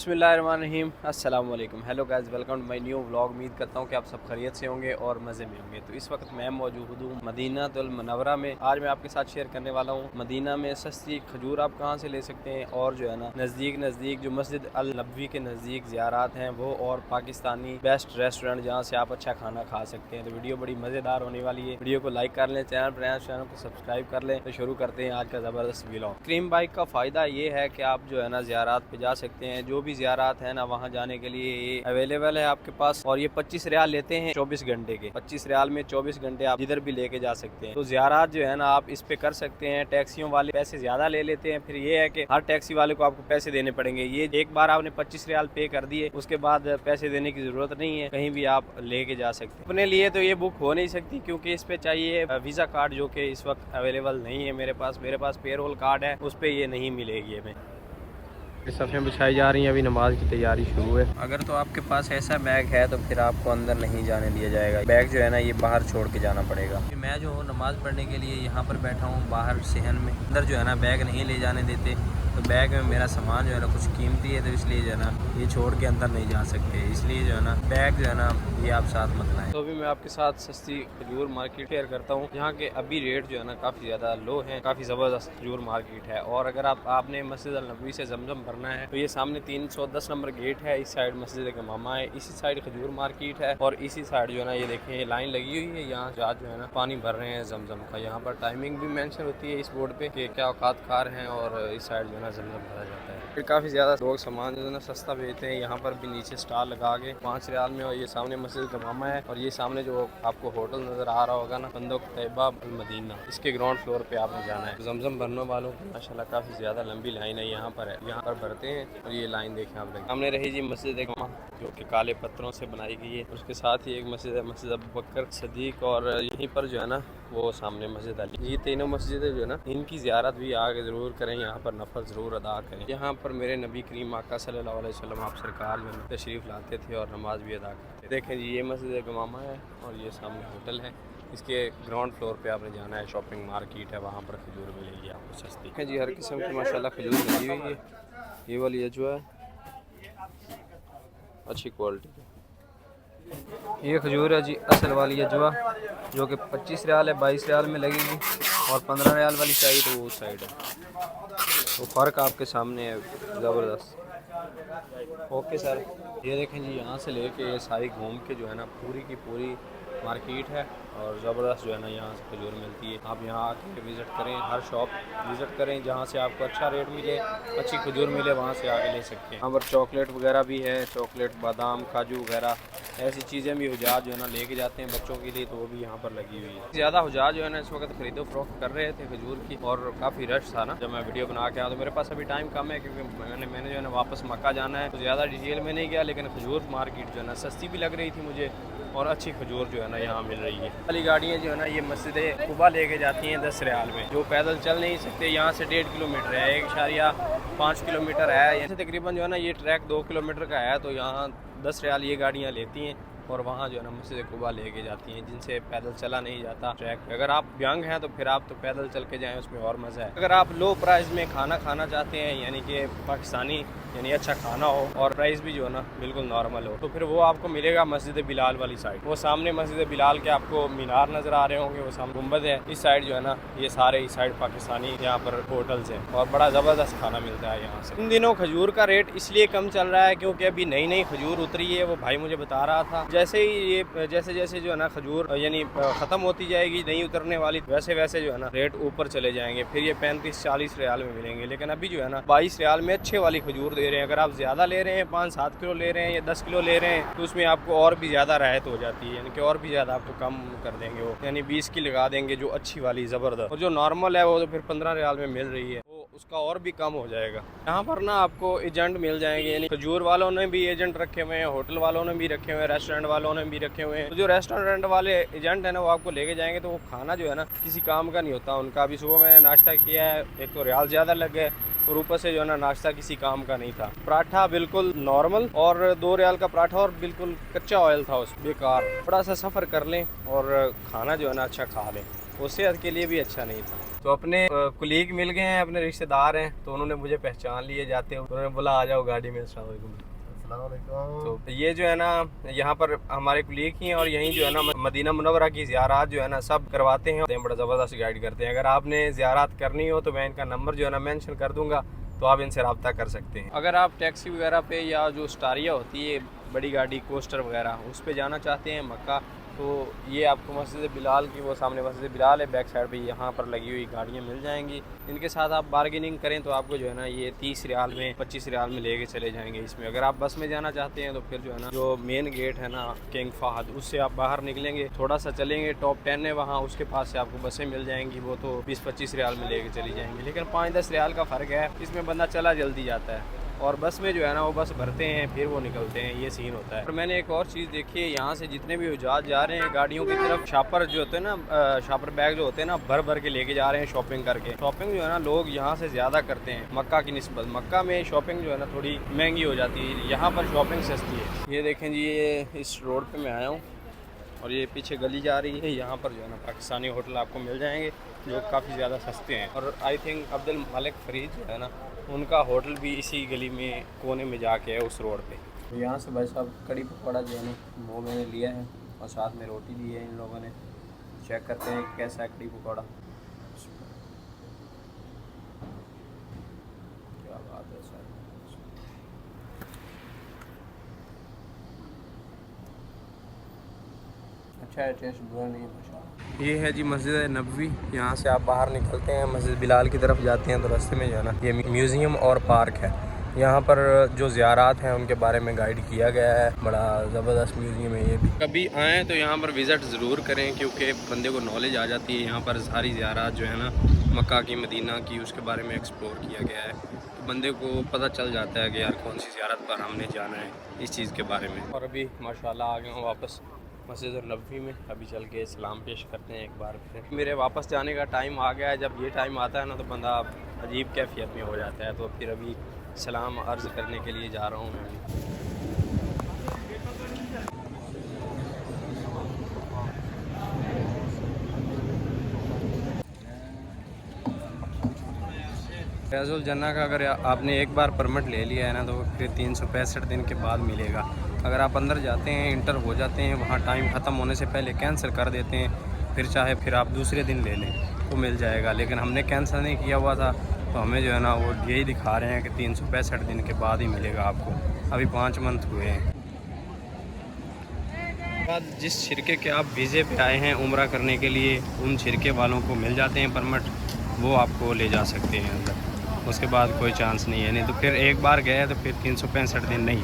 बिस्मिल्लाहिर्रहमानिर्रहीम अस्सलाम वालेकुम। Hello guys, welcome to my new vlog. उम्मीद करता हूँ कि आप सब खैरियत से होंगे और मज़े में होंगे। तो इस वक्त मैं मौजूद हूँ मदीनातुल मुनव्वरा में। आज मैं आपके साथ शेयर करने वाला हूँ मदीना में सस्ती खजूर आप कहाँ से ले सकते हैं, और जो है ना नज़दीक जो मस्जिद अल नबवी के नज़दीक ज़ियारात हैं वो, और पाकिस्तानी बेस्ट रेस्टोरेंट जहाँ से आप अच्छा खाना खा सकते हैं। तो वीडियो बड़ी मज़ेदार होने वाली है। वीडियो को लाइक कर लें, चैनल को सब्सक्राइब कर लें। तो शुरू करते हैं आज का ज़बरदस्त व्लॉग। क्रीम बाइक का फ़ायदा ये है कि आप जो है ना ज़ियारात पे जा सकते हैं। जो भी ज़ियारात है ना वहाँ जाने के लिए ये अवेलेबल है आपके पास, और ये 25 रियाल लेते हैं 24 घंटे के। 25 रियाल में 24 घंटे आप जिधर भी लेके जा सकते हैं। तो ज़ियारात जो है ना आप इस पे कर सकते हैं। टैक्सियों वाले पैसे ज़्यादा ले लेते हैं, फिर ये है कि हर टैक्सी वाले को आपको पैसे देने पड़ेंगे। ये एक बार आपने 25 रियाल पे कर दिए, उसके बाद पैसे देने की ज़रूरत नहीं है, कहीं भी आप लेके जा सकते हैं। अपने लिए तो ये बुक हो नहीं सकती, क्योंकि इस पे चाहिए वीज़ा कार्ड, जो कि इस वक्त अवेलेबल नहीं है मेरे पास पेरोल कार्ड है, उस पर ये नहीं मिलेगी हमें। सफ़ें बिछाई जा रही हैं, अभी नमाज की तैयारी शुरू है। अगर तो आपके पास ऐसा बैग है तो फिर आपको अंदर नहीं जाने दिया जाएगा। बैग जो है ना ये बाहर छोड़ के जाना पड़ेगा। मैं जो हूँ नमाज पढ़ने के लिए यहाँ पर बैठा हूँ बाहर सहन में। अंदर जो है ना बैग नहीं ले जाने देते, तो बैग में मेरा सामान जो है ना कुछ कीमती है, तो इसलिए जो है ना ये छोड़ के अंदर नहीं जा सकते। इसलिए जो है ना बैग जो है ना ये आप साथ मत लाएं। तो अभी मैं आपके साथ सस्ती खजूर मार्केट शेयर करता हूँ। यहाँ के अभी रेट जो है ना काफ़ी ज़्यादा लो हैं, काफ़ी ज़बरदस्त खजूर मार्केट है। और अगर आपने मस्जिद अल नबवी से जमजम भरना है तो ये सामने 310 नंबर गेट है। इस साइड मस्जिद गमामा है, इसी साइड खजूर मार्केट है, और इसी साइड जो है ना ये देखें ये लाइन लगी हुई है। यहाँ जहाँ जो है ना पानी भर रहे हैं जमजम का। यहाँ पर टाइमिंग भी मेंशन होती है इस बोर्ड पे कि क्या औकात कार हैं, और इस साइड जो है ना जमजम भरा जाता है। फिर काफ़ी ज़्यादा लोग सामान जो है ना सस्ता बेचते हैं। यहाँ पर भी नीचे स्टॉल लगा के 5 रियाल में, और ये सामने मस्जिद गमामा है, और ये सामने जो आपको होटल नज़र आ रहा होगा ना बंदोक तैयबा अल मदीना, इसके ग्राउंड फ्लोर पे आपने जाना है। जमजम भरने वालों की माशाल्लाह काफ़ी ज़्यादा लंबी लाइन है यहाँ पर भरते हैं। और ये लाइन देखें आप लोग, सामने रही जी मस्जिद जो कि काले पत्थरों से बनाई गई है। उसके साथ ही एक मस्जिद है, मस्जिद अबू बकर सदीक, और यहीं पर जो है ना वो सामने मस्जिद अली। ये तीनों मस्जिदें जो है ना इनकी ज़ियारत भी आगे ज़रूर करें, यहाँ पर नफल ज़रूर अदा करें। यहाँ पर मेरे नबी करीम आका सल्लल्लाहु अलैहि वसल्लम आप सरकार में तशरीफ़ लाते थे और नमाज भी अदा करते थे। देखें जी ये मस्जिद गमामा है, और ये सामने होटल है। इसके ग्राउंड फ्लोर पे आपने जाना है, शॉपिंग मार्केट है, वहाँ पर खजूर मिलेगी आपको सस्ती। है जी हर किस्म की माशाल्लाह खजूर लगी हुई है। ये वाली जो है अच्छी क्वालिटी है। ये खजूर है जी असल वाली अजवा, जो कि 25 रियाल है, 22 रियाल में लगेगी, और 15 रियाल वाली चाहिए तो वो उस साइड है। वो फ़र्क आपके सामने है ज़बरदस्त। ओके सर, ये देखें जी यहाँ से लेके ये सारी घूम के जो है ना पूरी की पूरी मार्केट है, और ज़बरदस्त जो है ना यहाँ से खजूर मिलती है। आप यहाँ आके विज़िट करें, हर शॉप विज़िट करें जहाँ से आपको अच्छा रेट मिले, अच्छी खजूर मिले, वहाँ से आके ले सकते हैं। यहाँ पर चॉकलेट वगैरह भी है, चॉकलेट बादाम काजू वगैरह ऐसी चीज़ें भी हुजाज जो है ना लेके जाते हैं बच्चों के लिए, तो वो भी यहाँ पर लगी हुई है। ज़्यादा हुजाज जो है ना इस वक्त खरीदो फरोख्त कर रहे थे खजूर की, और काफ़ी रश था ना जब मैं वीडियो बना के आया। तो मेरे पास अभी टाइम कम है, क्योंकि मैंने जो है ना वापस मक्का जाना है, तो ज़्यादा डिटेल में नहीं गया। लेकिन खजूर मार्केट जो है ना सस्ती भी लग रही थी मुझे, और अच्छी खजूर जो है ना यहाँ मिल रही है। वाली गाड़ियाँ जो है ना ये मस्जिद कुबा लेके जाती हैं 10 रियाल में। जो पैदल चल नहीं सकते, यहाँ से 1.5 किलोमीटर है, 1.5 किलोमीटर है, यहाँ से तकरीबन जो है ना ये ट्रैक 2 किलोमीटर का है। तो यहाँ 10 रियाल ये गाड़ियाँ लेती हैं, और वहाँ जो है ना मस्जिद कुबा लेके जाती हैं, जिनसे पैदल चला नहीं जाता ट्रैक पे। अगर आप यंग हैं तो फिर आप तो पैदल चल के जाएं, उसमें और मज़ा है। अगर आप लो प्राइस में खाना खाना चाहते हैं, यानी कि पाकिस्तानी यानी अच्छा खाना हो, और प्राइस भी जो है ना बिल्कुल नॉर्मल हो, तो फिर वो आपको मिलेगा मस्जिद बिलाल वाली साइड। वो सामने मस्जिद बिलाल के आपको मीनार नज़र आ रहे होंगे, वो सामने गुंबद है। इस साइड जो है ना ये सारे इस साइड पाकिस्तानी यहाँ पर होटल्स हैं, और बड़ा ज़बरदस्त खाना मिलता है यहाँ से। इन दिनों खजूर का रेट इसलिए कम चल रहा है क्योंकि अभी नई नई खजूर उतरी है। वो भाई मुझे बता रहा था जैसे ही ये जैसे जो है ना खजूर यानी ख़त्म होती जाएगी नहीं उतरने वाली, वैसे वैसे जो है ना रेट ऊपर चले जाएंगे। फिर ये 35-40 रियाल में मिलेंगे। लेकिन अभी जो है ना 22 रियाल में अच्छे वाली खजूर दे रहे हैं। अगर आप ज़्यादा ले रहे हैं, 5-7 किलो ले रहे हैं या 10 किलो ले रहे हैं, तो उसमें आपको और भी ज़्यादा राहत हो जाती है, यानी कि और भी ज़्यादा आपको कम कर देंगे वो, यानी 20 की लगा देंगे जो अच्छी वाली ज़बरदस्त। और जो नॉर्मल है वो तो फिर 15 रियाल में मिल रही है, वो उसका और भी कम हो जाएगा। यहाँ पर ना आपको एजेंट मिल जाएंगे, यानी खजूर वालों ने भी एजेंट रखे हुए हैं, होटल वालों ने भी रखे हुए हैं, रेस्टोरेंट वालों ने भी रखे हुए हैं। तो जो रेस्टोरेंट वाले एजेंट है ना वो आपको लेके जाएंगे, तो वो खाना जो है ना किसी काम का नहीं होता उनका। अभी सुबह मैंने नाश्ता किया है, एक तो रियाल ज़्यादा लग गए, और ऊपर से जो है ना नाश्ता किसी काम का नहीं था। पराठा बिल्कुल नॉर्मल, और 2 रियाल का पराठा, और बिल्कुल कच्चा ऑयल था उस बेकार। थोड़ा सा सफ़र कर लें और खाना जो है ना अच्छा खा लें, वो सेहत के लिए भी अच्छा नहीं था। तो अपने कुलीग मिल गए हैं, अपने रिश्तेदार हैं, तो उन्होंने मुझे पहचान लिए जाते हैं, उन्होंने बोला आ जाओ गाड़ी में। अस्सलाम वालेकुम। तो ये जो है ना यहाँ पर हमारे कुलीग ही हैं और यहीं जो है ना मदीना मुनव्वरा की ज़ियारत जो है ना सब करवाते हैं, बड़ा ज़बरदस्त गाइड करते हैं। अगर आपने ज़ियारत करनी हो तो मैं इनका नंबर जो है ना मेंशन कर दूंगा, तो आप इनसे रब्ता कर सकते हैं। अगर आप टैक्सी वगैरह पे या जो स्टारिया होती है बड़ी गाड़ी कोस्टर वगैरह उस पे जाना चाहते हैं मक्का, तो ये आपको मस्जिद बिलाल की, वो सामने मस्जिद बिलाल है, बैक साइड पे यहाँ पर लगी हुई गाड़ियाँ मिल जाएंगी। इनके साथ आप बार्गेनिंग करें तो आपको जो है ना ये 30 रियाल में 25 रियाल में लेके चले जाएंगे इसमें। अगर आप बस में जाना चाहते हैं तो फिर जो है ना जो मेन गेट है ना किंग फहद, उससे आप बाहर निकलेंगे, थोड़ा सा चलेंगे, टॉप 10 है वहाँ, उसके पास से आपको बसें मिल जाएंगी, वो तो 20-25 रियाल में लेके चली जाएंगी। लेकिन 5-10 रियाल का फ़र्क है, इसमें बंदा चला जल्दी जाता है, और बस में जो है ना वो बस भरते हैं फिर वो निकलते हैं, ये सीन होता है। और मैंने एक और चीज़ देखी है, यहाँ से जितने भी हुज्जाज जा रहे हैं गाड़ियों की तरफ, शॉपर जो होते हैं ना, शॉपर बैग जो होते हैं ना, भर भर के लेके जा रहे हैं शॉपिंग करके। शॉपिंग जो है ना लोग यहाँ से ज़्यादा करते हैं मक्का की निस्बत। मक्का में शॉपिंग जो है ना थोड़ी महंगी हो जाती है, यहाँ पर शॉपिंग सस्ती है। ये देखें जी, ये इस रोड पर मैं आया हूँ और ये पीछे गली जा रही है, यहाँ पर जो है ना पाकिस्तानी होटल आपको मिल जाएंगे जो काफ़ी ज़्यादा सस्ते हैं। और आई थिंक अब्दुल मालिक फरीद जो है ना उनका होटल भी इसी गली में कोने में जाके है उस रोड पे। तो यहाँ से भाई साहब कड़ी पकौड़ा जो है ना वो मैंने लिया है और साथ में रोटी दी है इन लोगों ने। चेक करते हैं कैसा है कड़ी पकौड़ा। क्या बात है सर, अच्छा है, टेस्ट बुरा नहीं है माशाल्लाह। ये है जी मस्जिद नबवी। यहाँ से आप बाहर निकलते हैं मस्जिद बिलाल की तरफ जाते हैं तो रास्ते में जो है ना ये म्यूज़ियम और पार्क है। यहाँ पर जो ज़ियारत हैं उनके बारे में गाइड किया गया है, बड़ा ज़बरदस्त म्यूज़ियम है ये भी। कभी आएँ तो यहाँ पर विज़िट ज़रूर करें क्योंकि बंदे को नॉलेज आ जाती है। यहाँ पर सारी ज़ियारत जो है ना मक्का की, मदीना की, उसके बारे में एक्सप्लोर किया गया है, तो बंदे को पता चल जाता है कि यार कौन सी ज़ियारत पर हमने जाना है, इस चीज़ के बारे में। और अभी माशाल्लाह आ गए हूँ वापस मस्जिद नबवी में, अभी चल के सलाम पेश करते हैं एक बार फिर। मेरे वापस जाने का टाइम आ गया है। जब ये टाइम आता है ना तो बंदा अजीब कैफियत में हो जाता है, तो फिर अभी सलाम अर्ज़ करने के लिए जा रहा हूँ मैं भी। फैज़ुल जन्ना का अगर आपने एक बार परमिट ले लिया है ना तो फिर 365 दिन के बाद मिलेगा। अगर आप अंदर जाते हैं, इंटर हो जाते हैं, वहाँ टाइम ख़त्म होने से पहले कैंसिल कर देते हैं, फिर चाहे फिर आप दूसरे दिन ले लें तो मिल जाएगा। लेकिन हमने कैंसिल नहीं किया हुआ था तो हमें जो है ना वो यही दिखा रहे हैं कि 365 दिन के बाद ही मिलेगा आपको। अभी 5 मंथ हुए हैं। बाद जिस शिरके के आप वीज़े पे आए हैं उम्रा करने के लिए, उन शिरके वालों को मिल जाते हैं परमिट, वो आपको ले जा सकते हैं अंदर। उसके बाद कोई चांस नहीं है। नहीं तो फिर एक बार गए तो फिर 365 दिन नहीं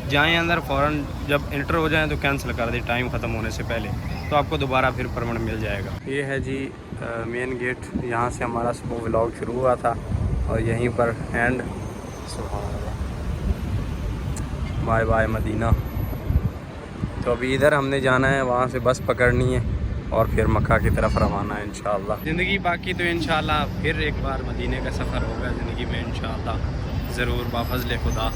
जाएँ अंदर, फ़ौरन जब इंटर हो जाए तो कैंसिल कर दें टाइम ख़त्म होने से पहले, तो आपको दोबारा फिर परमिट मिल जाएगा। ये है जी मेन गेट, यहाँ से हमारा सुबह व्लॉग शुरू हुआ था और यहीं पर एंड। Bye bye Medina. तो अभी इधर हमने जाना है, वहाँ से बस पकड़नी है और फिर मक्का की तरफ रवाना है इंशाअल्लाह। ज़िंदगी बाकी तो इंशाअल्लाह फिर एक बार मदीने का सफ़र होगा ज़िंदगी में इंशाअल्लाह ज़रूर, बाफज़ल खुदा।